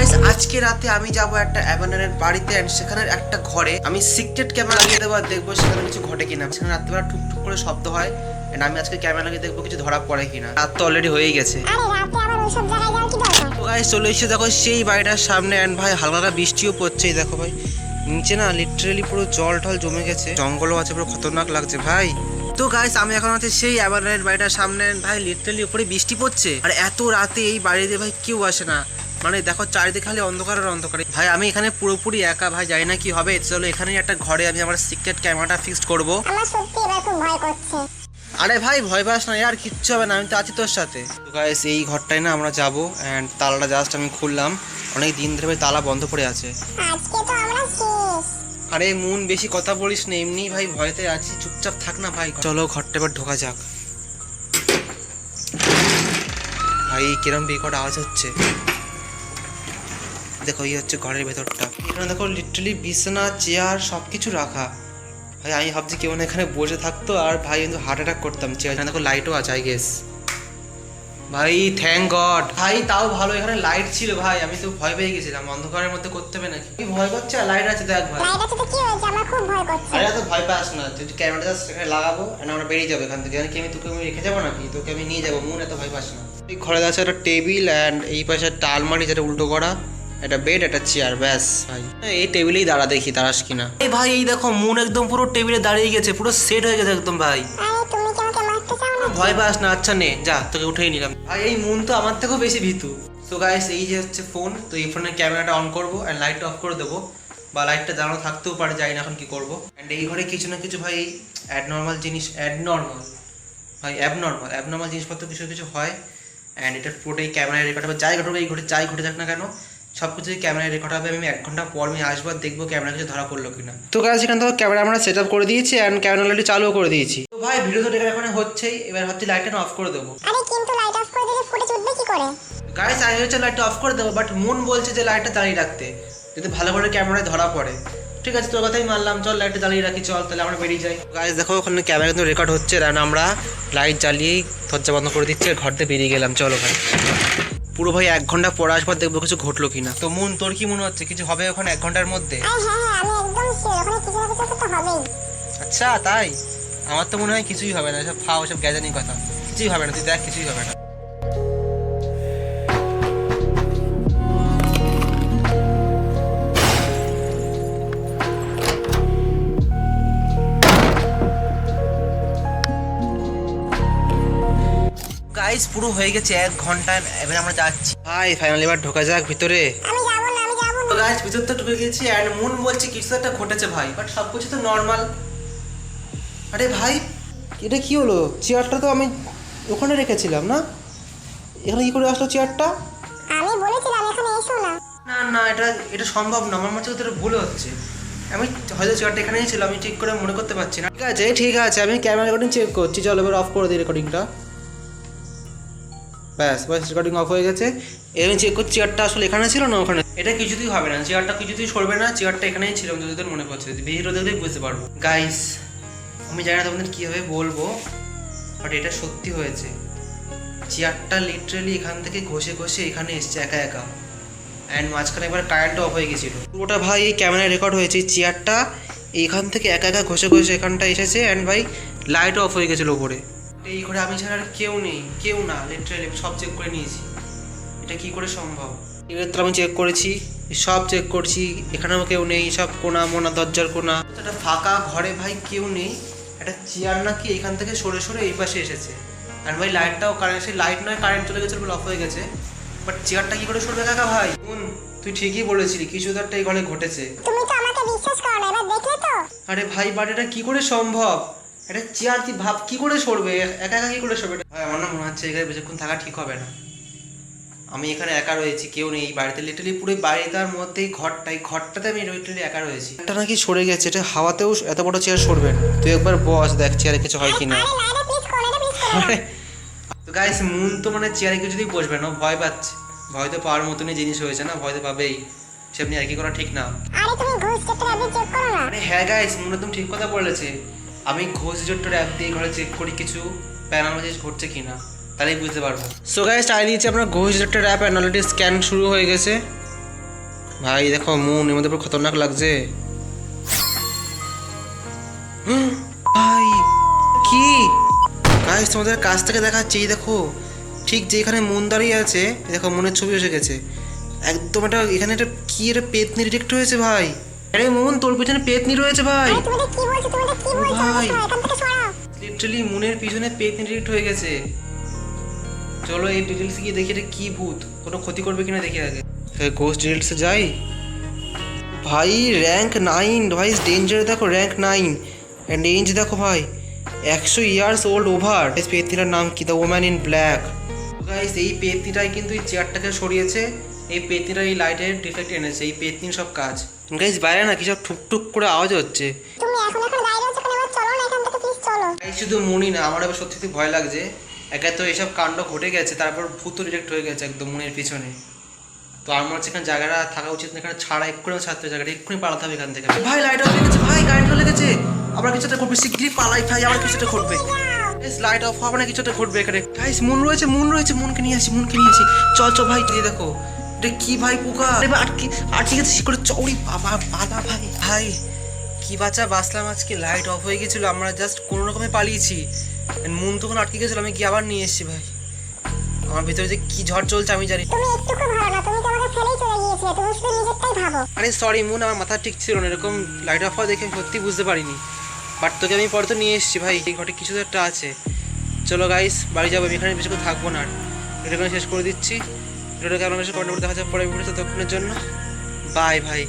Guys আজকে রাতে আমি যাব একটা অ্যাবান্ডনের বাড়িতে এন্ড সেখানের একটা ঘরে আমি সিক্রেট ক্যামেরা লাগিয়ে দেবো আর দেখবো সেখানে কিছু ঘটে কিনা। সেখানে রাত্রিবেলা টুকটুক করে শব্দ হয় এন্ড আমি আজকে ক্যামেরা লাগিয়ে দেখবো কিছু ধরা পড়ে কিনা। রাত তো অলরেডি হয়েই গেছে। তো গাইস চলে এসে দেখো সেই বাড়িটার সামনে এন্ড ভাই হালকা হালকা বৃষ্টিও পড়ছে। দেখো ভাই নিচে না লিটারেলি পুরো জল টল জমে গেছে, জঙ্গলও আছে, পুরো খতরনাক লাগছে ভাই। তো গাইস আমি এখন আছি সেই অ্যাবান্ডনের বাড়িটার সামনে। ভাই লিটারেলি উপরে বৃষ্টি পড়ছে আর এত রাতে এই বাড়িতে ভাই কেউ আসে না। মানে দেখো চারিদিকে খালি অন্ধকার আর অন্ধকার। ভাই আমি এখানে পুরোপুরি একা, ভাই জানি না কি হবে। চলো এখানেই একটা ঘরে আমি আমার সিক্রেট ক্যামেরাটা ফিক্সড করবো। আমার সত্যি এবার খুব ভয় করছে। আরে ভাই ভয় পাস না আর কিচ্ছু হবে না, আমি তো আছি তোর সাথে। তো গাইস এই ঘরটায় না আমরা যাবো এন্ড তালাটা জাস্ট আমি খুললাম, অনেক দিন ধরে ভাই তালা বন্ধ পড়ে আছে। আজকে তো আমরা শেষ। আরে মন বেশি কথা বলিস না, এমনি ভাই ভয়তে আছি, চুপচাপ থাক না ভাই। চলো ঘরটা এবার ঢোকা যাক। ভাই কিরম বিকট আওয়াজ হচ্ছে। দেখো এই হচ্ছে ঘরের ভেতরটা। এখানে দেখো লিটারালি বিছানা চেয়ার সব কিছু রাখা। ভাই আমি ভাবছি কেউ না এখানে বসে থাকতো আর ভাই কিন্তু হার্ট অ্যাটাক করতাম। চেয়ার দেখো লাইটও আছে আই গেস। ভাই থ্যাংক গড ভাই, তাও ভালো এখানে লাইট ছিল। ভাই আমি তো ভয় পেয়ে গেছিলাম, অন্ধকারের মধ্যে করতে হবে নাকি। কি ভয় করছে? লাইট আছে দেখ ভাই। লাইট আছে তো কি হয়েছে? আমার খুব ভয় করছে। আরে এত ভয় পাস না, তুই ক্যামেরাটা জাস্ট এখানে লাগাবো আর আমরা বেরিয়ে যাবো এখান থেকে। কি আমি তোকে রেখে যাবো নাকি? তোকে আমি নিয়ে যাবো, মন এত ভয় পাস না। এই ঘরে আছে একটা টেবিল অ্যান্ড এই পাশে একটা আলমারি যেটা উল্টো করা, একটা বেড, একটা চেয়ার, ব্যাস ভাই। এই টেবিলেই দাঁড়া, দেখি দাঁড়াস কিনা। এই ভাই এই দেখো মন একদম পুরো টেবিলে দাঁড়িয়ে গেছে, পুরো সেট হয়ে গেছে একদম ভাই। আরে তুমি কি আমাকে মারতে চাও না? ভয় পাস না, আচ্ছা নে যা, তোকে উঠেই নিলাম। ভাই এই মন তো আমার থেকেও বেশি ভীতু। সো গাইস এই যে হচ্ছে ফোন, তো এই ফোনের ক্যামেরাটা অন করবো অ্যান্ড লাইটটা অফ করে দেবো, বা লাইটটা জ্বালানো থাকতেও পারে, জানি না এখন কি করবো। অ্যান্ড এই ঘরে কিছু না কিছু ভাই অ্যাবনর্মাল জিনিস, অ্যাবনর্মাল জিনিসপত্র কিছু কিছু হয়। অ্যান্ড এটা পুরোটাই ক্যামেরায় রেকর্ড হবে, যাই ঘটবে এই ঘটে যাই ঘটে যাক না কেন সব কিছুই ক্যামেরায় রেকর্ড হবে। আমি 1 ঘন্টা পর আমি আসবো আর দেখবো ক্যামেরা কিছু ধরা পড়লো কিনা। তো গাইস এখান থেকে ক্যামেরা আমরা সেট আপ করে দিয়েছি অ্যান্ড ক্যামেরা লাইট চালুও করে দিয়েছি। তো ভাই ভিডিও তো এখন হচ্ছেই, এবার ভাবছি লাইটটা অফ করে দেবো। আরে কিন্তু লাইট অফ করে দিলে ফুটেজ উঠবে কি করে? গাইস আমি হচ্ছে লাইটটা অফ করে দেবো, বাট মন বলছে যে লাইটটা জ্বালিয়ে রাখতে, যদি ভালো করে ক্যামেরায় ধরা পড়ে। ঠিক আছে তোর কথাই মানলাম, চল লাইটটা জ্বালিয়ে রাখি, চল তাহলে আমরা বেরিয়ে যাই। গাইস দেখো ওখানে ক্যামেরা কিন্তু রেকর্ড হচ্ছে আর আমরা লাইট জ্বালিয়েই দরজা বন্ধ করে দিচ্ছি আর ঘর থেকে বেরিয়ে গেলাম। চলো ভাই পুরো ভাই 1 ঘন্টা পর আসবার দেখবো কিছু ঘটলো কিনা। তো মন তোর কি মনে হচ্ছে কিছু হবে ওখানে 1 ঘন্টার মধ্যে? আরে হ্যাঁ আমি একদম শিওর ওখানে কিছু না কিছু তো হবেই। আচ্ছা তাই? আমার তো মনে হয় কিছুই হবে না, সব ফাও, সব গ্যাজানি কথা, কিছুই হবে না, তুই দেখ কিছুই হবে না। গাইস পুরো হয়ে গেছে 1 ঘন্টা, এবার আমরা যাচ্ছি। ভাই ফাইনালি এবার ঢোকা যাক ভিতরে। আমি যাব না। তো গাইস ভিতর তো ঢুকে গেছি এন্ড মন বলছে কিছু একটা ঘটেছে ভাই, বাট সব কিছু তো নর্মাল। আরে ভাই এটা কি হলো? চেয়ারটা তো আমি ওখানে রেখেছিলাম না, এখানে কি করে আসলো চেয়ারটা? আমি বলেছিলাম এখানে এসো না। না না এটা সম্ভব না, আমার মনে হচ্ছে ভুল হচ্ছে। আমি হয়তো চেয়ারটা এখানেই ছিল, আমি ঠিক করে মনে করতে পারছি না। ঠিক আছে আমি ক্যামেরা রেকর্ডিং চেক করছি, চলো এবার অফ করে দিই রেকর্ডিংটা। ব্যাস রেকর্ডিং অফ হয়ে গেছে। এবার চেক করছি চেয়ারটা আসলে এখানে ছিল না ওখানে। এটা কিছুতেই হবে না, চেয়ারটা কিছুতেই সরবে না, চেয়ারটা এখানেই ছিল, যতদূর মনে পড়ছে। ভিডিও দেখলেই বুঝতে পারবো। গাইস আমি জানি না তোমাদের কীভাবে বলবো, বাট এটা সত্যি হয়েছে। চেয়ারটা লিটারেলি এখান থেকে ঘষে এখানে এসছে একা একা, অ্যান্ড মাঝখানে একবার কারেন্টটা অফ হয়ে গেছিলো। পুরোটা ভাই এই ক্যামেরায় রেকর্ড হয়েছে, চেয়ারটা এইখান থেকে একা একা ঘষে এখানটা এসেছে অ্যান্ড ভাই লাইটও অফ হয়ে গেছিলো উপরে। এই ঘরে আমি ছাড়া আর কেউ না, লিটারেলি সব চেক করে নিয়েছি, এটা কি করে সম্ভব? এবার তো আমি চেক করেছি, সব চেক করছি, এখানেও কেউ নেই, সব কোনা মোনা দরজার কোনা, একটা ফাঁকা ঘরে ভাই কেউ নেই। একটা চেয়ার নাকি এখান থেকে সরে এই পাশে এসেছে, আর ভাই লাইটটাও কারেন্ট, সেই লাইট নয় কারেন্ট চলে গেছে বলে অফ হয়ে গেছে, বাট চেয়ারটা কি করে সরবে কাকা ভাই? তুই ঠিকই বলেছিলি, কিছু তো একটা এই ঘরে ঘটেছে। তুমি তো আমাকে বিশ্বাস করো না, এবার দেখলে তো? আরে ভাই বাট এটা কি করে সম্ভব? এটা চেয়ার তুই ভাব কি করে সরবে, একা কি করে সরবে? ভাই আমার না মনে হচ্ছে এখানে বেশিক্ষণ থাকা ঠিক হবে না। আমি এখানে একা রয়েছি, কেউ নেই এই বাড়িতে, লিটারালি পুরো বাড়িটার মধ্যেই ঘরটাতে আমি লিটারালি একা রয়েছি। এটা নাকি সরে গেছে, এটা হাওয়াতেও এত বড় চেয়ার সরবে না। তুই একবার বস দেখ চেয়ারে কিছু হয় কিনা। আরে লাইটটা প্লিজ করো, এটা প্লিজ করো। তো গাইস মুন তো মানে চেয়ারে কিছুতেই বসবে না, ভয় পাচ্ছে। ভয় তো পাওয়ার মতনই জিনিস হয়েছে না, ভয় তো পাবেই, সেমনি আর কি করা ঠিক না। আরে তুমি ঘুষ চেকটা অ্যাপ চেক করো না। আরে হ্যাঁ গাইস মুন একদম ঠিক কথা বলেছে, আমি ঘোষ ডিটেক্টর অ্যাপ দিয়ে ঘরে চেক করি কিছু প্যারানর্মাল জিনিস ঘটছে কিনা, তাহলেই বুঝতে পারবো। সো গাইস চাই দিয়েছি আপনার Ghosh detector app analytics scan শুরু হয়ে গেছে। ভাই দেখো মুন এর মধ্যে পুরো খতরনাক লাগছে। ভাই কি গাইস তোমাদের কাছ থেকে দেখাচ্ছি, এই দেখো ঠিক যেখানে মুন দাঁড়িয়ে আছে দেখো মুনের ছবি এসে গেছে একদম। এটা এখানে একটা কি এটা পেতনি ডিটেক্ট হয়েছে ভাই। আরে মুন তোর পিছনে পেতনি রয়েছে ভাই। আরে তুমি এটা কি বলছো, তুমি এটা কি বলছো? ভাই। এখান থেকে সরাও। লিটারালি মুনের পিছনে পেতনি ডিটেক্ট হয়ে গেছে। চলো এই ডিটেলস গিয়ে দেখি এটা কি ভূত, কোনো ক্ষতি করবে কিনা দেখি আগে। গোস্ট ডিটেলসে যাই। ভাই র্যাঙ্ক 9 ভাই, ডেঞ্জার দেখো র্যাঙ্ক 9 অ্যান্ড রেঞ্জ দেখো ভাই 100 ইয়ার্স ওল্ড ওভার। পেতনিটার নাম কি? The woman in black. Guys এই পেতনিটাই কিন্তু এই চেয়ারটাকে সরিয়েছে, এই পেতনিটা এই লাইটের ডিফেক্ট এনেছে, এই পেতনির সব কাজ। গাইস বাইরে না কি সব ঠুকঠুক করে আওয়াজ হচ্ছে। তুমি এখন বাইরে আছো কেন? এবার চলো না এখান থেকে, প্লিজ চলো। গাইস শুধু মনই না, আমার এবার সত্যি ভয় লাগছে। একে তো এইসব কাণ্ড ঘটে গেছে, তারপর ভূত ডিটেক্ট হয়ে গেছে একদম মনের পিছনে। তো আমার হচ্ছে এখানে জায়গাটা থাকা উচিত না, এখানে ছাড়া এক্ষুনি ছাড়তে জায়গাটা এক্ষুনি পালাতে হবে এখান থেকে। ভাই লাইট অফ হয়ে গেছে, ভাই কারেন্ট চলে গেছে, আবার কিছু একটা ঘটবে, শিগগিরই পালাই ভাই, আবার কিছু একটা ঘটবে। লাইট অফ হবে না, কিছু একটা ঘটবে এখানে। গাইস মুন রয়েছে, মুনকে নিয়ে আসি, চল চল ভাই দিয়ে দেখো এটা কি ভাই পোকা আটকে গেছে করে চৌড়ি বাবা বাবা ভাই ভাই কি বাঁচা বাঁচলাম আজকে। লাইট অফ হয়ে গেছিলো, আমরা জাস্ট কোনো রকমে পালিয়েছি, মুন তখন আটকে গেছিলো, আমি গিয়ে আবার নিয়ে এসেছি ভাই। আমার ভিতরে যে কি ঝড় চলছে আমি জানি। তুমি একটুকু ভালো না, তুমি তো আমাকে ফেলেই চলে গিয়েছিলে, তুমি শুধু নিজেরটাই ভাবো। আরে সরি মুন, আমার মাথা ঠিক ছিল না, এরকম লাইট অফ হওয়া দেখে আমি সত্যি বুঝতে পারিনি। বাট তোকে আমি পরে তো নিয়ে এসেছি ভাই, এই ঘটে কিছু তো একটা আছে। চলো গাইস বাড়ি যাবো, আমি এখানে বেশিক্ষণ থাকবো না, এটা শেষ করে দিচ্ছি। ভিডিওটা কেমন হয়েছে কমেন্ট করে দেখা যাবে পরে ভিডিওতে, ততক্ষণের জন্য বাই ভাই।